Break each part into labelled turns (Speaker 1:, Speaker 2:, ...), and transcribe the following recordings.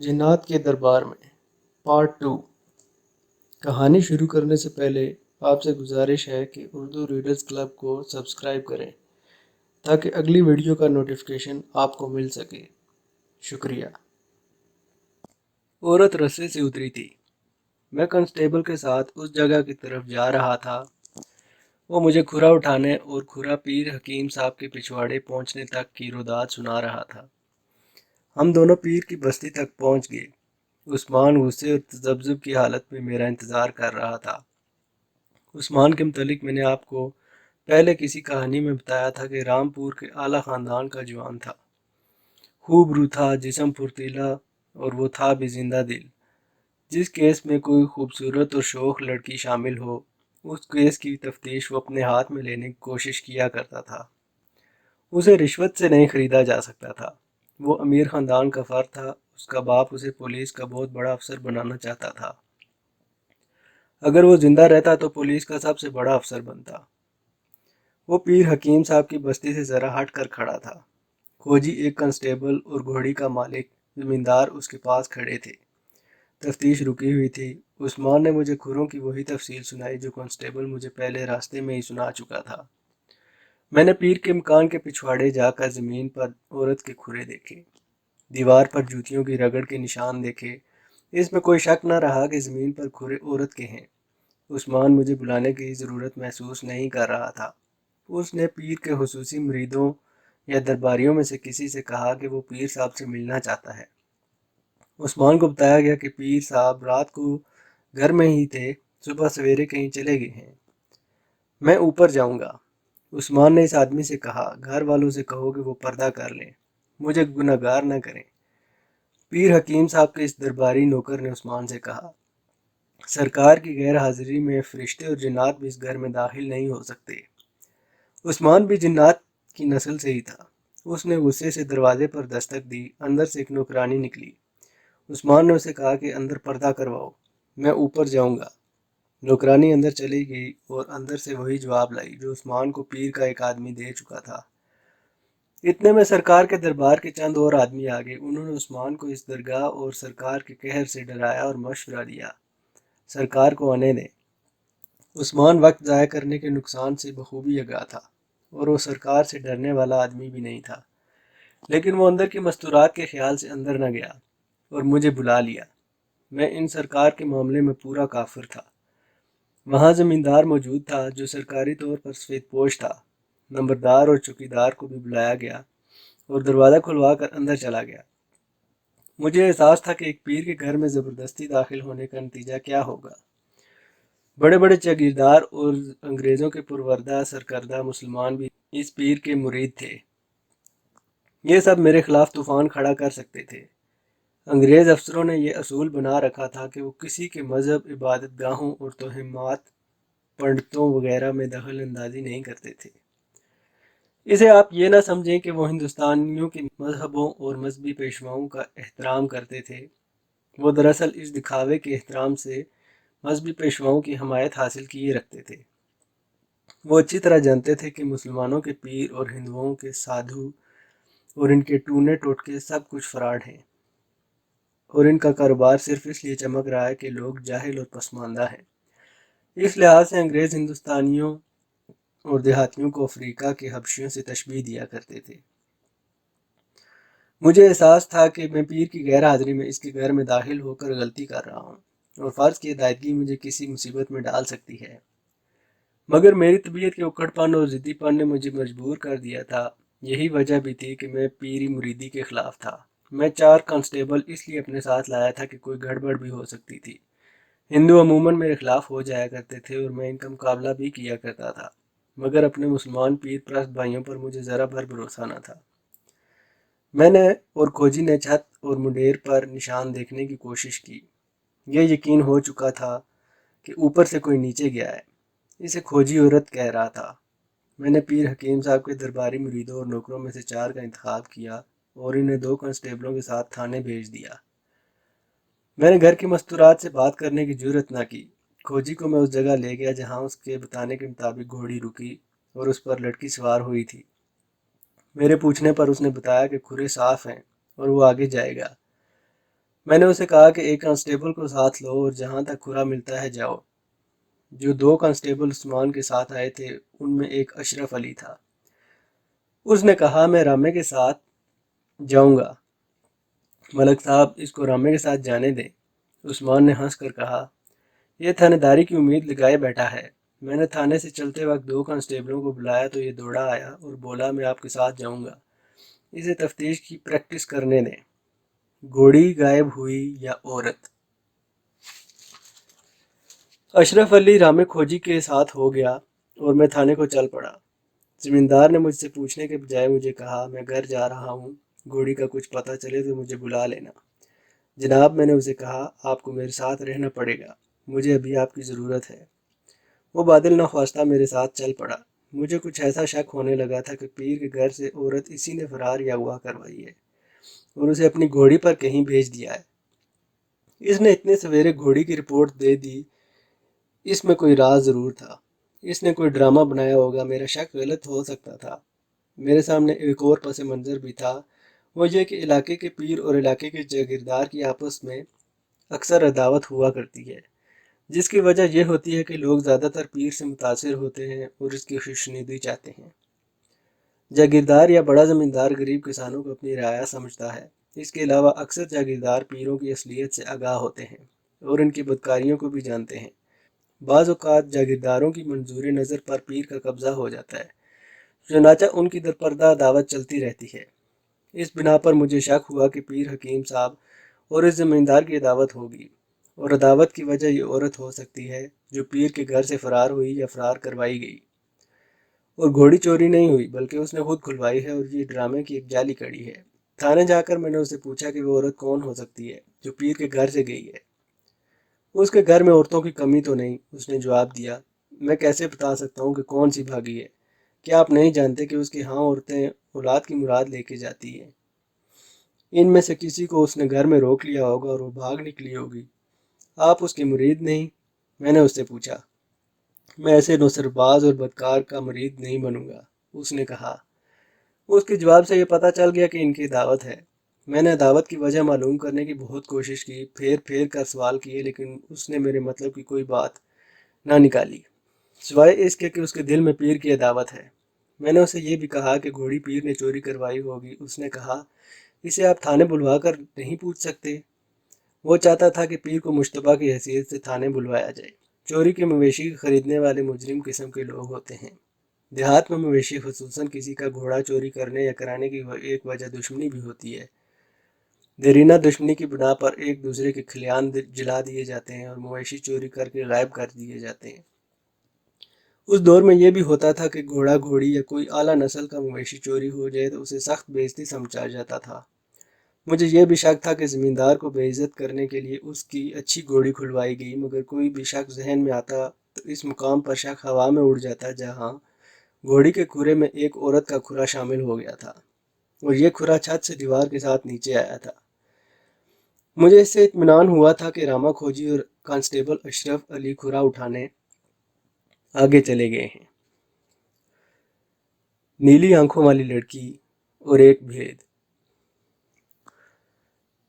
Speaker 1: جنات کے دربار میں پارٹ 2۔ کہانی شروع کرنے سے پہلے آپ سے گزارش ہے کہ اردو ریڈرز کلب کو سبسکرائب کریں تاکہ اگلی ویڈیو کا نوٹیفیکیشن آپ کو مل سکے۔ شکریہ۔ عورت رسے سے اتری تھی۔ میں کانسٹیبل کے ساتھ اس جگہ کی طرف جا رہا تھا۔ وہ مجھے کھرا اٹھانے اور کھرا پیر حکیم صاحب کے پچھواڑے پہنچنے تک کی روداد سنا رہا تھا۔ ہم دونوں پیر کی بستی تک پہنچ گئے۔ عثمان غصے اور تذبذب کی حالت میں میرا انتظار کر رہا تھا۔ عثمان کے متعلق میں نے آپ کو پہلے کسی کہانی میں بتایا تھا کہ رامپور کے اعلیٰ خاندان کا جوان تھا۔ خوب رو تھا، جسم پھرتیلا، اور وہ تھا بھی زندہ دل۔ جس کیس میں کوئی خوبصورت اور شوخ لڑکی شامل ہو، اس کیس کی تفتیش وہ اپنے ہاتھ میں لینے کی کوشش کیا کرتا تھا۔ اسے رشوت سے نہیں خریدا جا سکتا تھا۔ وہ امیر خاندان کا فرد تھا۔ اس کا باپ اسے پولیس کا بہت بڑا افسر بنانا چاہتا تھا۔ اگر وہ زندہ رہتا تو پولیس کا سب سے بڑا افسر بنتا۔ وہ پیر حکیم صاحب کی بستی سے ذرا ہٹ کر کھڑا تھا۔ کھوجی ایک کانسٹیبل اور گھوڑی کا مالک زمیندار اس کے پاس کھڑے تھے۔ تفتیش رکی ہوئی تھی۔ عثمان نے مجھے کھروں کی وہی تفصیل سنائی جو کانسٹیبل مجھے پہلے راستے میں ہی سنا چکا تھا۔ میں نے پیر کے مکان کے پچھواڑے جا کر زمین پر عورت کے کھرے دیکھے، دیوار پر جوتیوں کی رگڑ کے نشان دیکھے۔ اس میں کوئی شک نہ رہا کہ زمین پر کھرے عورت کے ہیں۔ عثمان مجھے بلانے کی ضرورت محسوس نہیں کر رہا تھا۔ اس نے پیر کے خصوصی مریدوں یا درباریوں میں سے کسی سے کہا کہ وہ پیر صاحب سے ملنا چاہتا ہے۔ عثمان کو بتایا گیا کہ پیر صاحب رات کو گھر میں ہی تھے، صبح سویرے کہیں چلے گئے ہیں۔ میں اوپر جاؤں گا۔ عثمان نے اس آدمی سے کہا، گھر والوں سے کہو کہ وہ پردہ کر لیں، مجھے گناہگار نہ کریں۔ پیر حکیم صاحب کے اس درباری نوکر نے عثمان سے کہا، سرکار کی غیر حاضری میں فرشتے اور جنات بھی اس گھر میں داخل نہیں ہو سکتے۔ عثمان بھی جنات کی نسل سے ہی تھا۔ اس نے غصے سے دروازے پر دستک دی۔ اندر سے ایک نوکرانی نکلی۔ عثمان نے اسے کہا کہ اندر پردہ کرواؤ، میں اوپر جاؤں گا۔ نوکرانی اندر چلی گئی اور اندر سے وہی جواب لائی جو عثمان کو پیر کا ایک آدمی دے چکا تھا۔ اتنے میں سرکار کے دربار کے چند اور آدمی آ گئے۔ انہوں نے عثمان کو اس درگاہ اور سرکار کے قہر سے ڈرایا اور مشورہ دیا، سرکار کو آنے دیں۔ عثمان وقت ضائع کرنے کے نقصان سے بخوبی آگاہ تھا، اور وہ سرکار سے ڈرنے والا آدمی بھی نہیں تھا، لیکن وہ اندر کی مستورات کے خیال سے اندر نہ گیا اور مجھے بلا لیا۔ میں ان سرکار کے معاملے میں پورا کافر تھا۔ وہاں زمیندار موجود تھا جو سرکاری طور پر سفید پوش تھا۔ نمبردار اور چوکیدار کو بھی بلایا گیا اور دروازہ کھلوا کر اندر چلا گیا۔ مجھے احساس تھا کہ ایک پیر کے گھر میں زبردستی داخل ہونے کا نتیجہ کیا ہوگا۔ بڑے بڑے جاگیردار اور انگریزوں کے پروردہ سرکردہ مسلمان بھی اس پیر کے مرید تھے۔ یہ سب میرے خلاف طوفان کھڑا کر سکتے تھے۔ انگریز افسروں نے یہ اصول بنا رکھا تھا کہ وہ کسی کے مذہب، عبادت گاہوں اور توہمات، پنڈتوں وغیرہ میں دخل اندازی نہیں کرتے تھے۔ اسے آپ یہ نہ سمجھیں کہ وہ ہندوستانیوں کے مذہبوں اور مذہبی پیشواؤں کا احترام کرتے تھے۔ وہ دراصل اس دکھاوے کے احترام سے مذہبی پیشواؤں کی حمایت حاصل کیے رکھتے تھے۔ وہ اچھی طرح جانتے تھے کہ مسلمانوں کے پیر اور ہندوؤں کے سادھو اور ان کے ٹونے ٹوٹکے سب کچھ فراڈ ہیں، اور ان کا کاروبار صرف اس لیے چمک رہا ہے کہ لوگ جاہل اور پسماندہ ہیں۔ اس لحاظ سے انگریز ہندوستانیوں اور دیہاتیوں کو افریقہ کے حبشیوں سے تشبیہ دیا کرتے تھے۔ مجھے احساس تھا کہ میں پیر کی غیر حاضری میں اس کے گھر میں داخل ہو کر غلطی کر رہا ہوں، اور فرض کی ادائیگی مجھے کسی مصیبت میں ڈال سکتی ہے۔ مگر میری طبیعت کے اکڑ پن اور ضدی پن نے مجھے مجبور کر دیا تھا۔ یہی وجہ بھی تھی کہ میں پیری مریدی کے خلاف تھا۔ میں 4 کانسٹیبل اس لیے اپنے ساتھ لایا تھا کہ کوئی گڑبڑ بھی ہو سکتی تھی۔ ہندو عموماً میرے خلاف ہو جایا کرتے تھے اور میں ان کا مقابلہ بھی کیا کرتا تھا، مگر اپنے مسلمان پیر پرست بھائیوں پر مجھے ذرا بھر بھروسہ نہ تھا۔ میں نے اور کھوجی نے چھت اور منڈیر پر نشان دیکھنے کی کوشش کی۔ یہ یقین ہو چکا تھا کہ اوپر سے کوئی نیچے گیا ہے۔ اسے کھوجی عورت کہہ رہا تھا۔ میں نے پیر حکیم صاحب کے درباری مریدوں اور نوکروں میں سے 4 کا انتخاب کیا اور انہیں 2 کانسٹیبلوں کے ساتھ تھانے بھیج دیا۔ میں نے گھر کی مستورات سے بات کرنے کی جرات نہ کی۔ کھوجی کو میں اس جگہ لے گیا جہاں اس کے بتانے کے مطابق گھوڑی رکی اور اس پر لڑکی سوار ہوئی تھی۔ میرے پوچھنے پر اس نے بتایا کہ کھرے صاف ہیں اور وہ آگے جائے گا۔ میں نے اسے کہا کہ ایک کانسٹیبل کو ساتھ لو اور جہاں تک کھرا ملتا ہے جاؤ۔ جو 2 کانسٹیبل عثمان کے ساتھ آئے تھے ان میں ایک اشرف علی تھا۔ اس نے کہا میں رامے کے ساتھ جاؤں گا۔ ملک صاحب اس کو رامے کے ساتھ جانے دیں۔ عثمان نے ہنس کر کہا یہ تھانے داری کی امید لگائے بیٹھا ہے۔ میں نے تھانے سے چلتے وقت 2 کانسٹیبلوں کو بلایا تو یہ دوڑا آیا اور بولا میں آپ کے ساتھ جاؤں گا، اسے تفتیش کی پریکٹس کرنے دیں۔ گھوڑی غائب ہوئی یا عورت؟ اشرف علی رامے کھوجی کے ساتھ ہو گیا اور میں تھانے کو چل پڑا۔ زمیندار نے مجھ سے پوچھنے کے بجائے مجھے کہا میں گھر جا رہا ہوں، گھوڑی کا کچھ پتہ چلے تو مجھے بلا لینا۔ جناب، میں نے اسے کہا آپ کو میرے ساتھ رہنا پڑے گا، مجھے ابھی آپ کی ضرورت ہے۔ وہ بادل نخواستہ میرے ساتھ چل پڑا۔ مجھے کچھ ایسا شک ہونے لگا تھا کہ پیر کے گھر سے عورت اسی نے فرار یا اغوا کروائی ہے اور اسے اپنی گھوڑی پر کہیں بھیج دیا ہے۔ اس نے اتنے سویرے گھوڑی کی رپورٹ دے دی، اس میں کوئی راز ضرور تھا۔ اس نے کوئی ڈرامہ بنایا ہوگا۔ میرا شک غلط ہو سکتا تھا۔ میرے سامنے ایک اور پس منظر بھی تھا، وہ یہ کہ علاقے کے پیر اور علاقے کے جاگیردار کی آپس میں اکثر عداوت ہوا کرتی ہے، جس کی وجہ یہ ہوتی ہے کہ لوگ زیادہ تر پیر سے متاثر ہوتے ہیں اور اس کی خوشنودی چاہتے ہیں۔ جاگیردار یا بڑا زمیندار غریب کسانوں کو اپنی رعایا سمجھتا ہے۔ اس کے علاوہ اکثر جاگیردار پیروں کی اصلیت سے آگاہ ہوتے ہیں اور ان کی بدکاریوں کو بھی جانتے ہیں۔ بعض اوقات جاگیرداروں کی منظور نظر پر پیر کا قبضہ ہو جاتا ہے، چنانچہ ان کی درپردہ دعوت چلتی رہتی ہے۔ اس بنا پر مجھے شک ہوا کہ پیر حکیم صاحب اور اس زمیندار کی عداوت ہوگی، اور عداوت کی وجہ یہ عورت ہو سکتی ہے جو پیر کے گھر سے فرار ہوئی یا فرار کروائی گئی۔ اور گھوڑی چوری نہیں ہوئی بلکہ اس نے خود کھلوائی ہے، اور یہ ڈرامے کی ایک جعلی کڑی ہے۔ تھانے جا کر میں نے اسے پوچھا کہ وہ عورت کون ہو سکتی ہے جو پیر کے گھر سے گئی ہے۔ اس کے گھر میں عورتوں کی کمی تو نہیں، اس نے جواب دیا۔ میں کیسے بتا سکتا ہوں کہ کون سی بھاگی ہے؟ کیا آپ نہیں جانتے کہ اس کے ہاں عورتیں اولاد کی مراد لے کے جاتی ہیں؟ ان میں سے کسی کو اس نے گھر میں روک لیا ہوگا اور وہ بھاگ نکلی ہوگی۔ آپ اس کی مرید نہیں؟ میں نے اس سے پوچھا۔ میں ایسے نصر باز اور بدکار کا مرید نہیں بنوں گا، اس نے کہا۔ اس کے جواب سے یہ پتہ چل گیا کہ ان کی دعوت ہے۔ میں نے دعوت کی وجہ معلوم کرنے کی بہت کوشش کی، پھیر پھیر کر سوال کیے، لیکن اس نے میرے مطلب کی کوئی بات نہ نکالی، سوائے اس کے کہ اس کے دل میں پیر کی عداوت ہے۔ میں نے اسے یہ بھی کہا کہ گھوڑی پیر نے چوری کروائی ہوگی۔ اس نے کہا اسے آپ تھانے بلوا کر نہیں پوچھ سکتے؟ وہ چاہتا تھا کہ پیر کو مشتبہ کی حیثیت سے تھانے بلوایا جائے۔ چوری کے مویشی خریدنے والے مجرم قسم کے لوگ ہوتے ہیں۔ دیہات میں مویشی خصوصاً کسی کا گھوڑا چوری کرنے یا کرانے کی ایک وجہ دشمنی بھی ہوتی ہے۔ دیرینہ دشمنی کی بنا پر ایک دوسرے کے کھلیان جلا دیے جاتے ہیں اور مویشی چوری کر کے غائب کر دیے جاتے ہیں۔ اس دور میں یہ بھی ہوتا تھا کہ گھوڑا گھوڑی یا کوئی اعلیٰ نسل کا مویشی چوری ہو جائے تو اسے سخت بے عزتی سمجھا جاتا تھا۔ مجھے یہ بھی شک تھا کہ زمیندار کو بے عزت کرنے کے لیے اس کی اچھی گھوڑی کھلوائی گئی، مگر کوئی بھی شک ذہن میں آتا تو اس مقام پر شک ہوا میں اڑ جاتا جہاں گھوڑی کے کھرے میں ایک عورت کا کھرا شامل ہو گیا تھا، اور یہ کھرا چھت سے دیوار کے ساتھ نیچے آیا تھا۔ مجھے اس سے اطمینان ہوا تھا کہ راما کھوجی اور کانسٹیبل اشرف علی کھرا اٹھانے آگے چلے گئے ہیں۔ نیلی آنکھوں والی لڑکی اور ایک بھید۔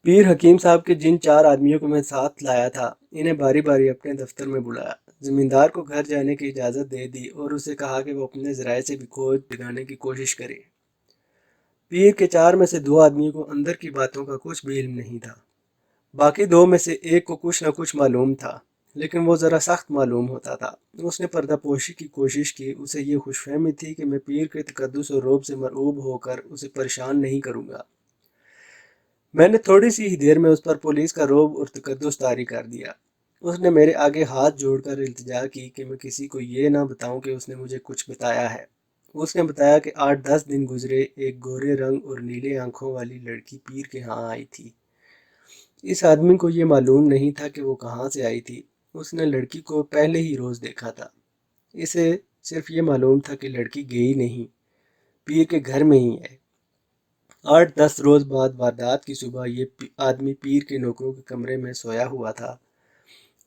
Speaker 1: پیر حکیم صاحب کے جن 4 آدمیوں کو میں ساتھ لایا تھا انہیں باری باری اپنے دفتر میں بلایا، زمیندار کو گھر جانے کی اجازت دے دی اور اسے کہا کہ وہ اپنے ذرائع سے بھی کھوج بگانے کی کوشش کرے۔ پیر کے 4 میں سے 2 آدمیوں کو اندر کی باتوں کا کچھ بھی علم نہیں تھا، باقی 2 میں سے ایک کو کچھ نہ کچھ معلوم تھا، لیکن وہ ذرا سخت معلوم ہوتا تھا۔ اس نے پردہ پوشی کی کوشش کی، اسے یہ خوش فہمی تھی کہ میں پیر کے تقدس اور رعب سے مرعوب ہو کر اسے پریشان نہیں کروں گا۔ میں نے تھوڑی سی ہی دیر میں اس پر پولیس کا رعب اور تقدس طاری کر دیا۔ اس نے میرے آگے ہاتھ جوڑ کر التجا کی کہ میں کسی کو یہ نہ بتاؤں کہ اس نے مجھے کچھ بتایا ہے۔ اس نے بتایا کہ 8-10 دن گزرے ایک گورے رنگ اور نیلے آنکھوں والی لڑکی پیر کے ہاں آئی تھی۔ اس آدمی کو یہ معلوم نہیں تھا کہ وہ کہاں سے آئی تھی۔ اس نے لڑکی کو پہلے ہی روز دیکھا تھا۔ اسے صرف یہ معلوم تھا کہ لڑکی گئی نہیں، پیر کے گھر میں ہی ہے۔ 8-10 روز بعد واردات کی صبح یہ آدمی پیر کے نوکروں کے کمرے میں سویا ہوا تھا۔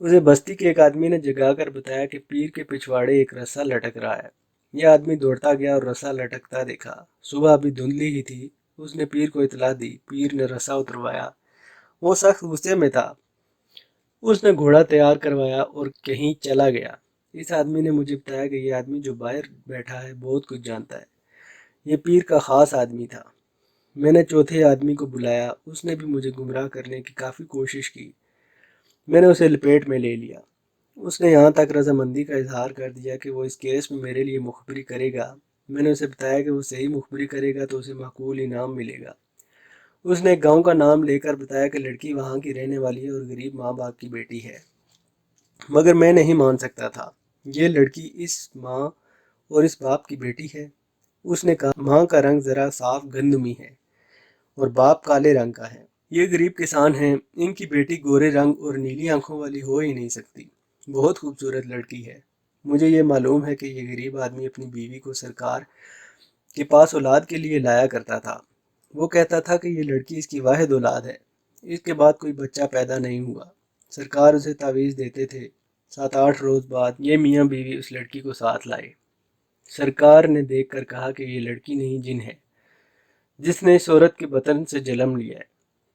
Speaker 1: اسے بستی کے ایک آدمی نے جگا کر بتایا کہ پیر کے پچھواڑے ایک رسا لٹک رہا ہے۔ یہ آدمی دوڑتا گیا اور رسا لٹکتا دیکھا۔ صبح ابھی دھندلی ہی تھی۔ اس نے پیر کو اطلاع دی، پیر نے رسا اتروایا وہ سخت غصے میں تھا۔ اس نے گھوڑا تیار کروایا اور کہیں چلا گیا۔ اس آدمی نے مجھے بتایا کہ یہ آدمی جو باہر بیٹھا ہے بہت کچھ جانتا ہے۔ یہ پیر کا خاص آدمی تھا۔ میں نے چوتھے آدمی کو بلایا۔ اس نے بھی مجھے گمراہ کرنے کی کافی کوشش کی۔ میں نے اسے لپیٹ میں لے لیا۔ اس نے یہاں تک رضامندی کا اظہار کر دیا کہ وہ اس کیس میں میرے لیے مخبری کرے گا۔ میں نے اسے بتایا کہ وہ صحیح مخبری کرے گا تو اسے معقول انعام ملے گا۔ اس نے ایک گاؤں کا نام لے کر بتایا کہ لڑکی وہاں کی رہنے والی ہے اور غریب ماں باپ کی بیٹی ہے، مگر میں نہیں مان سکتا تھا۔ یہ لڑکی اس ماں اور اس باپ کی بیٹی ہے؟ اس نے کہا، ماں کا رنگ ذرا صاف گندمی ہے اور باپ کالے رنگ کا ہے۔ یہ غریب کسان ہیں، ان کی بیٹی گورے رنگ اور نیلی آنکھوں والی ہو ہی نہیں سکتی۔ بہت خوبصورت لڑکی ہے۔ مجھے یہ معلوم ہے کہ یہ غریب آدمی اپنی بیوی کو سرکار کے پاس اولاد کے لیے لایا کرتا تھا۔ وہ کہتا تھا کہ یہ لڑکی اس کی واحد اولاد ہے۔ اس کے بعد کوئی بچہ پیدا نہیں ہوا۔ سرکار اسے تعویذ دیتے تھے۔ 7-8 روز بعد یہ میاں بیوی اس لڑکی کو ساتھ لائے۔ سرکار نے دیکھ کر کہا کہ یہ لڑکی نہیں جن ہے، جس نے اس عورت کے بطن سے جنم لیا ہے۔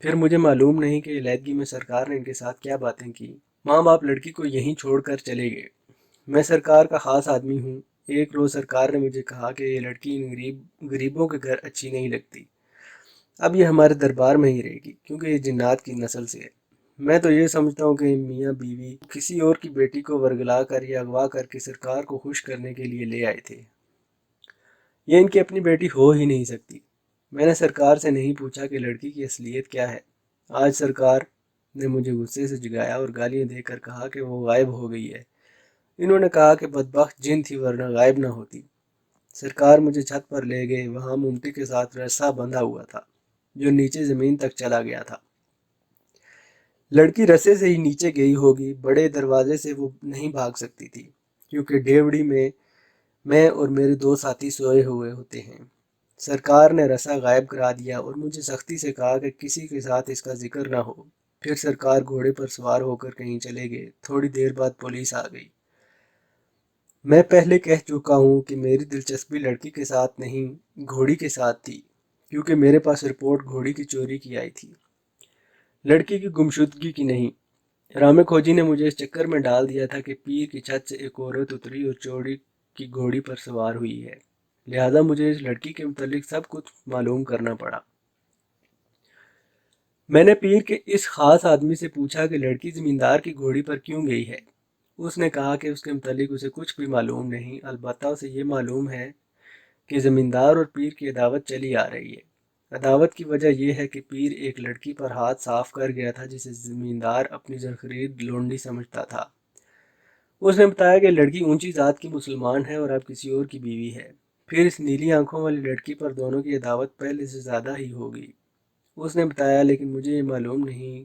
Speaker 1: پھر مجھے معلوم نہیں کہ علیحدگی میں سرکار نے ان کے ساتھ کیا باتیں کی۔ ماں باپ لڑکی کو یہیں چھوڑ کر چلے گئے۔ میں سرکار کا خاص آدمی ہوں۔ ایک روز سرکار نے مجھے کہا کہ یہ لڑکی ان غریبوں کے گھر اچھی نہیں لگتی، اب یہ ہمارے دربار میں ہی رہے گی، کیونکہ یہ جنات کی نسل سے ہے۔ میں تو یہ سمجھتا ہوں کہ میاں بیوی کسی اور کی بیٹی کو ورگلا کر یا اغوا کر کے سرکار کو خوش کرنے کے لیے لے آئے تھے۔ یہ ان کی اپنی بیٹی ہو ہی نہیں سکتی۔ میں نے سرکار سے نہیں پوچھا کہ لڑکی کی اصلیت کیا ہے۔ آج سرکار نے مجھے غصے سے جگایا اور گالیاں دے کر کہا کہ وہ غائب ہو گئی ہے۔ انہوں نے کہا کہ بدبخت جن تھی ورنہ غائب نہ ہوتی۔ سرکار مجھے چھت پر لے گئے۔ وہاں مومٹی کے ساتھ رسا بندھا ہوا تھا جو نیچے زمین تک چلا گیا تھا۔ لڑکی رسے سے ہی نیچے گئی ہوگی۔ بڑے دروازے سے وہ نہیں بھاگ سکتی تھی، کیونکہ ڈیوڑی میں اور میرے 2 ساتھی سوئے ہوئے ہوتے ہیں۔ سرکار نے رسا غائب کرا دیا اور مجھے سختی سے کہا کہ کسی کے ساتھ اس کا ذکر نہ ہو۔ پھر سرکار گھوڑے پر سوار ہو کر کہیں چلے گئے۔ تھوڑی دیر بعد پولیس آ گئی۔ میں پہلے کہہ چکا ہوں کہ میری دلچسپی لڑکی کے ساتھ نہیں، گھوڑی کے ساتھ تھی، کیونکہ میرے پاس رپورٹ گھوڑی کی چوری کی آئی تھی، لڑکی کی گمشدگی کی نہیں۔ رام کھوجی نے مجھے اس چکر میں ڈال دیا تھا کہ پیر کی چھت سے ایک عورت اتری اور چوری کی گھوڑی پر سوار ہوئی ہے، لہذا مجھے اس لڑکی کے متعلق سب کچھ معلوم کرنا پڑا۔ میں نے پیر کے اس خاص آدمی سے پوچھا کہ لڑکی زمیندار کی گھوڑی پر کیوں گئی ہے۔ اس نے کہا کہ اس کے متعلق اسے کچھ بھی معلوم نہیں، البتہ اسے یہ معلوم ہے کہ زمیندار اور پیر کی عداوت چلی آ رہی ہے۔ عداوت کی وجہ یہ ہے کہ پیر ایک لڑکی پر ہاتھ صاف کر گیا تھا جسے زمیندار اپنی زرخرید لونڈی سمجھتا تھا۔ اس نے بتایا کہ لڑکی اونچی ذات کی مسلمان ہے اور اب کسی اور کی بیوی ہے۔ پھر اس نیلی آنکھوں والی لڑکی پر دونوں کی عداوت پہلے سے زیادہ ہی ہوگی۔ اس نے بتایا، لیکن مجھے یہ معلوم نہیں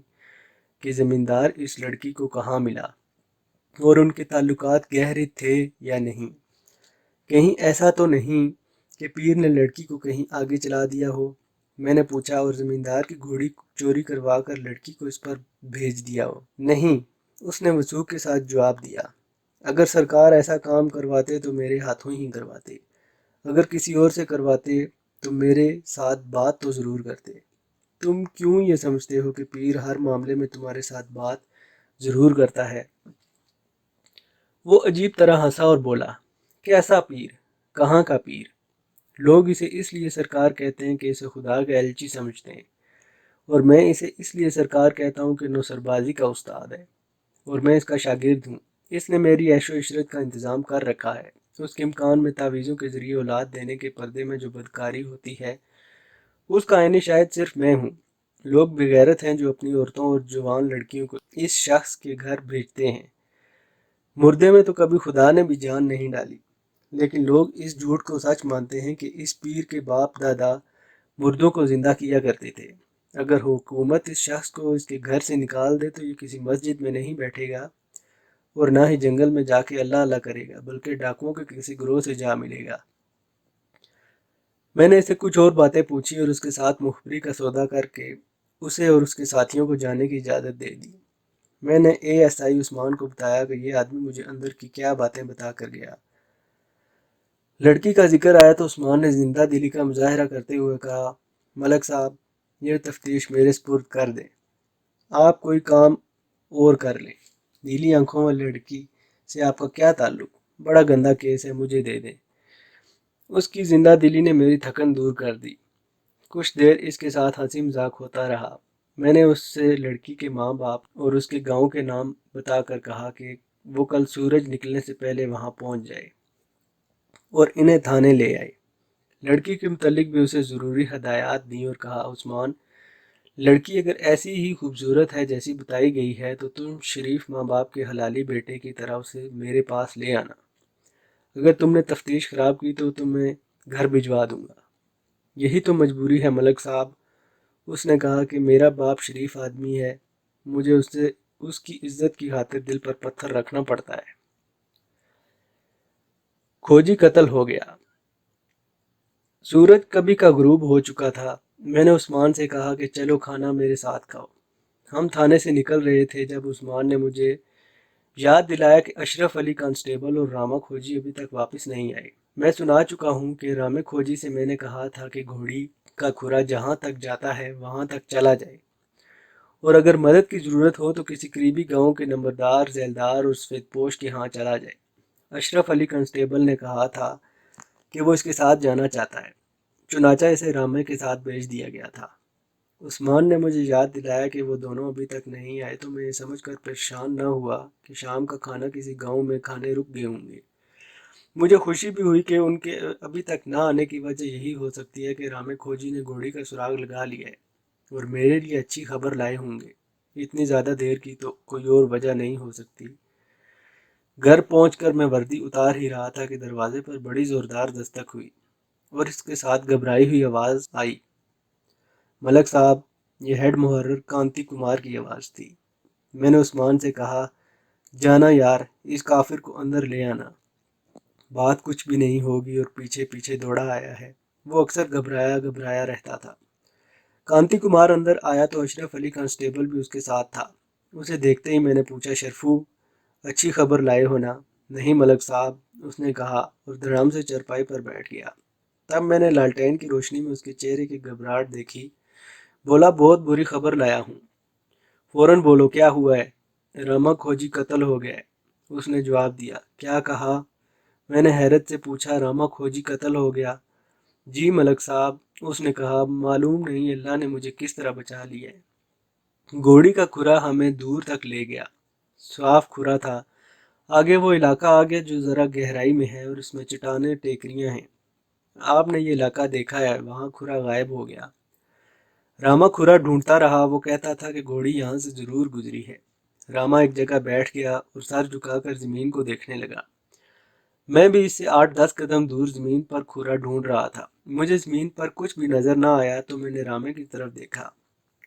Speaker 1: کہ زمیندار اس لڑکی کو کہاں ملا اور ان کے تعلقات گہرے تھے یا نہیں۔ کہیں ایسا تو نہیں کہ پیر نے لڑکی کو کہیں آگے چلا دیا ہو؟ میں نے پوچھا، اور زمیندار کی گھوڑی چوری کروا کر لڑکی کو اس پر بھیج دیا ہو؟ نہیں، اس نے وثوق کے ساتھ جواب دیا۔ اگر سرکار ایسا کام کرواتے تو میرے ہاتھوں ہی کرواتے، اگر کسی اور سے کرواتے تو میرے ساتھ بات تو ضرور کرتے۔ تم کیوں یہ سمجھتے ہو کہ پیر ہر معاملے میں تمہارے ساتھ بات ضرور کرتا ہے؟ وہ عجیب طرح ہنسا اور بولا، کیسا پیر؟ کہاں کا پیر؟ لوگ اسے اس لیے سرکار کہتے ہیں کہ اسے خدا کا ایلچی سمجھتے ہیں، اور میں اسے اس لیے سرکار کہتا ہوں کہ نوسر بازی کا استاد ہے اور میں اس کا شاگرد ہوں۔ اس نے میری عیش و عشرت کا انتظام کر رکھا ہے۔ اس کے امکان میں تعویذوں کے ذریعے اولاد دینے کے پردے میں جو بدکاری ہوتی ہے اس کا عینی شاید صرف میں ہوں۔ لوگ بغیرت ہیں جو اپنی عورتوں اور جوان لڑکیوں کو اس شخص کے گھر بھیجتے ہیں۔ مردے میں تو کبھی خدا نے بھی جان نہیں ڈالی، لیکن لوگ اس جھوٹ کو سچ مانتے ہیں کہ اس پیر کے باپ دادا مردوں کو زندہ کیا کرتے تھے۔ اگر حکومت اس شخص کو اس کے گھر سے نکال دے تو یہ کسی مسجد میں نہیں بیٹھے گا اور نہ ہی جنگل میں جا کے اللہ اللہ کرے گا، بلکہ ڈاکوؤں کے کسی گروہ سے جا ملے گا۔ میں نے اسے کچھ اور باتیں پوچھی اور اس کے ساتھ مخبری کا سودا کر کے اسے اور اس کے ساتھیوں کو جانے کی اجازت دے دی۔ میں نے ASI عثمان کو بتایا کہ یہ آدمی مجھے اندر کی کیا باتیں بتا کر گیا۔ لڑکی کا ذکر آیا تو عثمان نے زندہ دلی کا مظاہرہ کرتے ہوئے کہا، ملک صاحب، یہ تفتیش میرے سپرد کر دیں۔ آپ کوئی کام اور کر لیں۔ نیلی آنکھوں والی لڑکی سے آپ کا کیا تعلق؟ بڑا گندا کیس ہے، مجھے دے دیں۔ اس کی زندہ دلی نے میری تھکن دور کر دی۔ کچھ دیر اس کے ساتھ ہنسی مذاق ہوتا رہا۔ میں نے اس سے لڑکی کے ماں باپ اور اس کے گاؤں کے نام بتا کر کہا کہ وہ کل سورج نکلنے سے پہلے وہاں پہنچ جائے اور انہیں تھانے لے آئے۔ لڑکی کے متعلق بھی اسے ضروری ہدایات دیں اور کہا، عثمان، لڑکی اگر ایسی ہی خوبصورت ہے جیسی بتائی گئی ہے تو تم شریف ماں باپ کے حلالی بیٹے کی طرح اسے میرے پاس لے آنا۔ اگر تم نے تفتیش خراب کی تو تمہیں گھر بھجوا دوں گا۔ یہی تو مجبوری ہے ملک صاحب۔ اس نے کہا کہ میرا باپ شریف آدمی ہے، مجھے اس کی عزت کی خاطر دل پر پتھر رکھنا پڑتا ہے۔ کھوجی قتل ہو گیا۔ سورج کبھی کا غروب ہو چکا تھا۔ میں نے عثمان سے کہا کہ چلو کھانا میرے ساتھ کھاؤ۔ ہم تھانے سے نکل رہے تھے جب عثمان نے مجھے یاد دلایا کہ اشرف علی کانسٹیبل اور راما کھوجی ابھی تک واپس نہیں آئے۔ میں سنا چکا ہوں کہ راما کھوجی سے میں نے کہا تھا کہ گھوڑی کا کھرا جہاں تک جاتا ہے وہاں تک چلا جائے، اور اگر مدد کی ضرورت ہو تو کسی قریبی گاؤں کے نمبردار، ذیلدار اور سفید پوش کے ہاں چلا جائے۔ اشرف علی کانسٹیبل نے کہا تھا کہ وہ اس کے ساتھ جانا چاہتا ہے، چنانچہ اسے رامے کے ساتھ بھیج دیا گیا تھا۔ عثمان نے مجھے یاد دلایا کہ وہ دونوں ابھی تک نہیں آئے تو میں یہ سمجھ کر پریشان نہ ہوا کہ شام کا کھانا کسی گاؤں میں کھانے رک گئے ہوں گے۔ مجھے خوشی بھی ہوئی کہ ان کے ابھی تک نہ آنے کی وجہ یہی ہو سکتی ہے کہ رامے کھوجی نے گھوڑی کا سراغ لگا لیا ہے اور میرے لیے اچھی خبر لائے ہوں گے۔ اتنی زیادہ دیر کی تو کوئی اور وجہ نہیں ہو سکتی۔ گھر پہنچ کر میں وردی اتار ہی رہا تھا کہ دروازے پر بڑی زوردار دستک ہوئی اور اس کے ساتھ گھبرائی ہوئی آواز آئی، ملک صاحب۔ یہ ہیڈ محرر کانتی کمار کی آواز تھی۔ میں نے عثمان سے کہا، جانا یار، اس کافر کو اندر لے آنا، بات کچھ بھی نہیں ہوگی، اور پیچھے پیچھے دوڑا آیا ہے۔ وہ اکثر گھبرایا گھبرایا رہتا تھا۔ کانتی کمار اندر آیا تو اشرف علی کانسٹیبل بھی اس کے ساتھ تھا۔ اسے دیکھتے ہی میں نے پوچھا، شرفو، اچھی خبر لائے ہو نا؟ نہیں ملک صاحب، اس نے کہا اور دھڑام سے چرپائی پر بیٹھ گیا۔ تب میں نے لالٹین کی روشنی میں اس کے چہرے کی گھبراہٹ دیکھی۔ بولا، بہت بری خبر لایا ہوں۔ فوراً بولو، کیا ہوا ہے؟ راما کھوجی قتل ہو گیا ہے، اس نے جواب دیا۔ کیا کہا؟ میں نے حیرت سے پوچھا، راما کھوجی قتل ہو گیا؟ جی ملک صاحب، اس نے کہا، معلوم نہیں اللہ نے مجھے کس طرح بچا لیا ہے۔ گھوڑی کا کھرا ہمیں دور تک لے گیا، صاف کھرا تھا۔ آگے وہ علاقہ آ گیا جو ذرا گہرائی میں ہے اور اس میں چٹانیں ٹیکریاں ہیں۔ آپ نے یہ علاقہ دیکھا ہے، وہاں کھرا غائب ہو گیا۔ راما کھرا ڈھونڈتا رہا، وہ کہتا تھا کہ گھوڑی یہاں سے ضرور گزری ہے۔ راما ایک جگہ بیٹھ گیا اور سر جھکا کر زمین کو دیکھنے لگا۔ میں بھی اس سے 8-10 قدم دور زمین پر کھرا ڈھونڈ رہا تھا۔ مجھے زمین پر کچھ بھی نظر نہ آیا تو میں نے رامے کی طرف دیکھا۔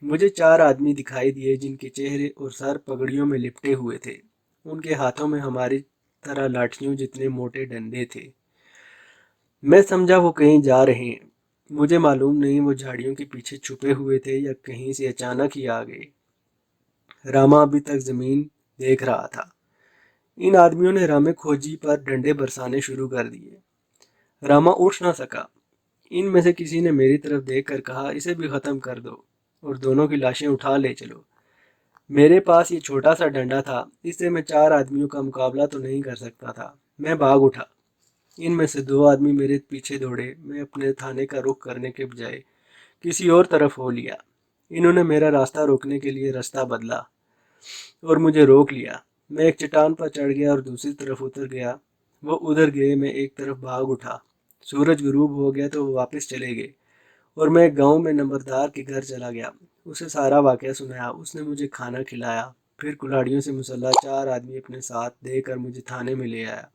Speaker 1: مجھے 4 آدمی دکھائی دیے جن کے چہرے اور سر پگڑیوں میں لپٹے ہوئے تھے۔ ان کے ہاتھوں میں ہماری طرح لاٹھیوں جتنے موٹے ڈنڈے تھے۔ میں سمجھا وہ کہیں جا رہے ہیں۔ مجھے معلوم نہیں وہ جھاڑیوں کے پیچھے چھپے ہوئے تھے یا کہیں سے اچانک ہی آ گئے۔ راما ابھی تک زمین دیکھ رہا تھا۔ ان آدمیوں نے رامے کھوجی پر ڈنڈے برسانے شروع کر دیے۔ راما اٹھ نہ سکا۔ ان میں سے کسی نے میری طرف دیکھ کر کہا، اسے بھی ختم کر دو اور دونوں کی لاشیں اٹھا لے چلو۔ میرے پاس یہ چھوٹا سا ڈنڈا تھا، اس سے میں 4 آدمیوں کا مقابلہ تو نہیں کر سکتا تھا۔ میں بھاگ اٹھا۔ ان میں سے 2 آدمی میرے پیچھے دوڑے۔ میں اپنے تھانے کا رخ کرنے کے بجائے کسی اور طرف ہو لیا۔ انہوں نے میرا راستہ روکنے کے لیے راستہ بدلا اور مجھے روک لیا۔ میں ایک چٹان پر چڑھ گیا اور دوسری طرف اتر گیا۔ وہ ادھر گئے، میں ایک طرف بھاگ اٹھا۔ سورج غروب ہو گیا تو وہ واپس چلے گئے اور میں ایک گاؤں میں نمبردار کے گھر چلا گیا۔ اسے سارا واقعہ سنایا۔ اس نے مجھے کھانا کھلایا، پھر کلاڑیوں سے مسلح 4 آدمی اپنے ساتھ دے کر مجھے تھانے میں لے آیا۔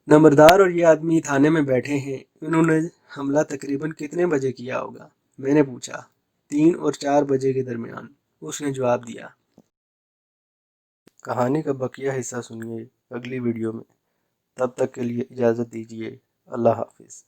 Speaker 1: نمبردار اور یہ آدمی تھانے میں بیٹھے ہیں۔ انہوں نے حملہ تقریباً کتنے بجے کیا ہوگا؟ میں نے پوچھا۔ 3 اور 4 بجے کے درمیان، اس نے جواب دیا۔ کہانی کا بقیہ حصہ سنیے اگلی ویڈیو میں۔ تب تک کے لیے اجازت دیجیے۔ اللہ حافظ۔